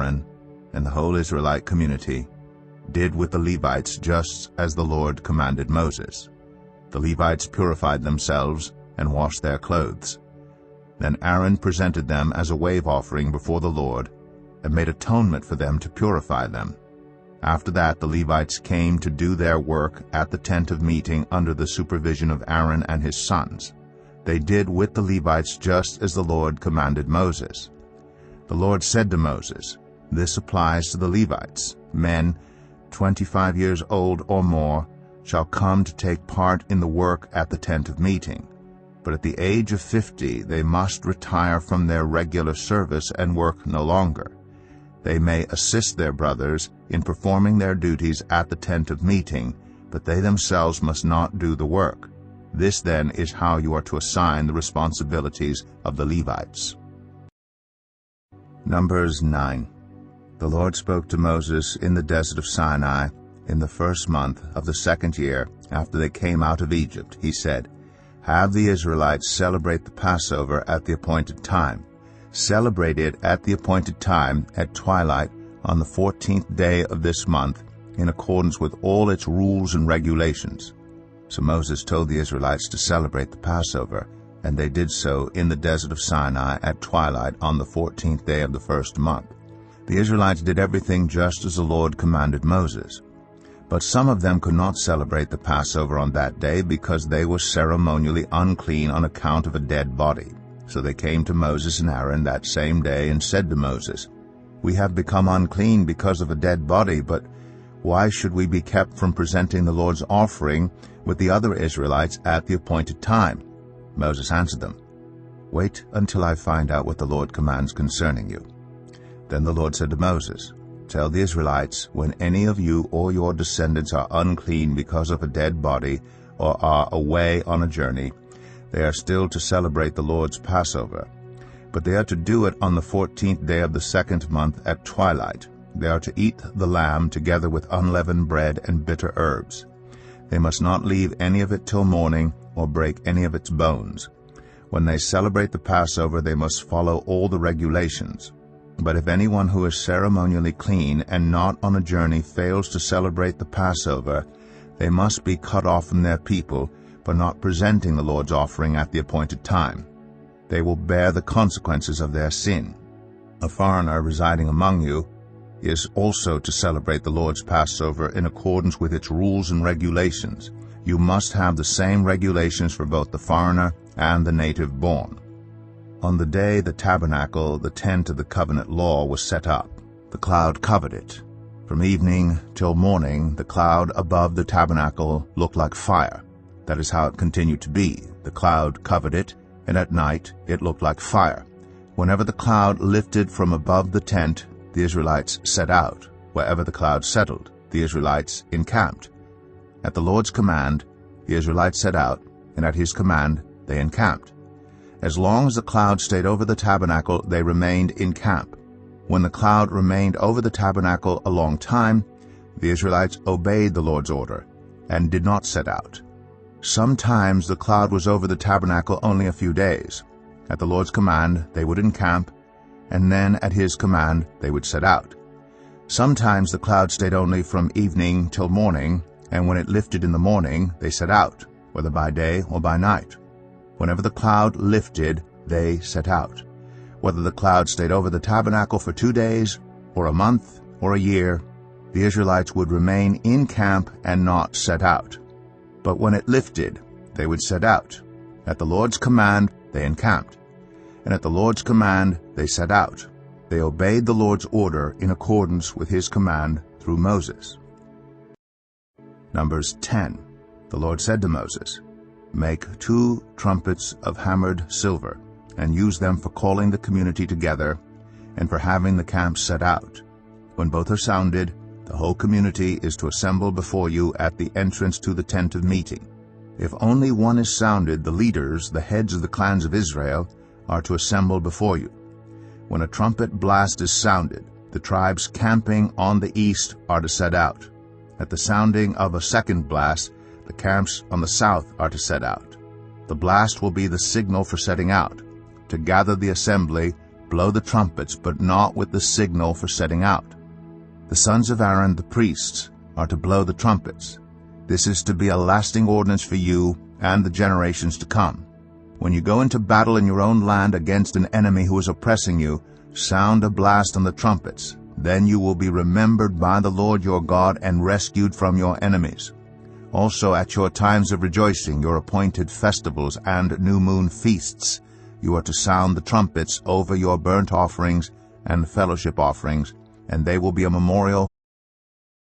Aaron and the whole Israelite community did with the Levites just as the Lord commanded Moses. The Levites purified themselves and washed their clothes. Then Aaron presented them as a wave offering before the Lord and made atonement for them to purify them. After that the Levites came to do their work at the tent of meeting under the supervision of Aaron and his sons. They did with the Levites just as the Lord commanded Moses. The Lord said to Moses, "This applies to the Levites. Men 25 years old or more shall come to take part in the work at the tent of meeting. But at the age of 50 they must retire from their regular service and work no longer. They may assist their brothers in performing their duties at the tent of meeting, but they themselves must not do the work. This then is how you are to assign the responsibilities of the Levites." Numbers 9. The Lord spoke to Moses in the desert of Sinai in the first month of the second year after they came out of Egypt. He said, "Have the Israelites celebrate the Passover at the appointed time. Celebrate it at the appointed time at twilight on the 14th day of this month, in accordance with all its rules and regulations." So Moses told the Israelites to celebrate the Passover, and they did so in the desert of Sinai at twilight on the 14th day of the first month. The Israelites did everything just as the Lord commanded Moses. But some of them could not celebrate the Passover on that day because they were ceremonially unclean on account of a dead body. So they came to Moses and Aaron that same day and said to Moses, "We have become unclean because of a dead body, but why should we be kept from presenting the Lord's offering with the other Israelites at the appointed time?" Moses answered them, "Wait until I find out what the Lord commands concerning you." Then the Lord said to Moses, "Tell the Israelites, when any of you or your descendants are unclean because of a dead body or are away on a journey, they are still to celebrate the Lord's Passover. But they are to do it on the 14th day of the second month at twilight. They are to eat the lamb together with unleavened bread and bitter herbs. They must not leave any of it till morning or break any of its bones. When they celebrate the Passover, they must follow all the regulations. But if anyone who is ceremonially clean and not on a journey fails to celebrate the Passover, they must be cut off from their people for not presenting the Lord's offering at the appointed time. They will bear the consequences of their sin. A foreigner residing among you is also to celebrate the Lord's Passover in accordance with its rules and regulations. You must have the same regulations for both the foreigner and the native born. On the day the tabernacle, the tent of the covenant law, was set up, the cloud covered it. From evening till morning, the cloud above the tabernacle looked like fire. That is how it continued to be. The cloud covered it, and at night it looked like fire. Whenever the cloud lifted from above the tent, the Israelites set out. Wherever the cloud settled, the Israelites encamped. At the Lord's command, the Israelites set out, and at his command they encamped. As long as the cloud stayed over the tabernacle, they remained in camp. When the cloud remained over the tabernacle a long time, the Israelites obeyed the Lord's order and did not set out. Sometimes the cloud was over the tabernacle only a few days. At the Lord's command they would encamp, and then at his command they would set out. Sometimes the cloud stayed only from evening till morning, and when it lifted in the morning they set out, whether by day or by night. Whenever the cloud lifted, they set out. Whether the cloud stayed over the tabernacle for 2 days, or a month, or a year, the Israelites would remain in camp and not set out. But when it lifted, they would set out. At the Lord's command they encamped, and at the Lord's command they set out. They obeyed the Lord's order in accordance with his command through Moses. Numbers 10. The Lord said to Moses, "Make 2 trumpets of hammered silver, and use them for calling the community together and for having the camp set out. When both are sounded, the whole community is to assemble before you at the entrance to the tent of meeting. If only one is sounded, the leaders, the heads of the clans of Israel, are to assemble before you. When a trumpet blast is sounded, the tribes camping on the east are to set out. At the sounding of a second blast, the camps on the south are to set out. The blast will be the signal for setting out, to gather the assembly blow the trumpets, but not with the signal for setting out. The sons of Aaron, the priests, are to blow the trumpets. This is to be a lasting ordinance for you and the generations to come. When you go into battle in your own land against an enemy who is oppressing you, sound a blast on the trumpets. Then you will be remembered by the Lord your God and rescued from your enemies. Also at your times of rejoicing, your appointed festivals and new moon feasts, you are to sound the trumpets over your burnt offerings and fellowship offerings, and they will be a memorial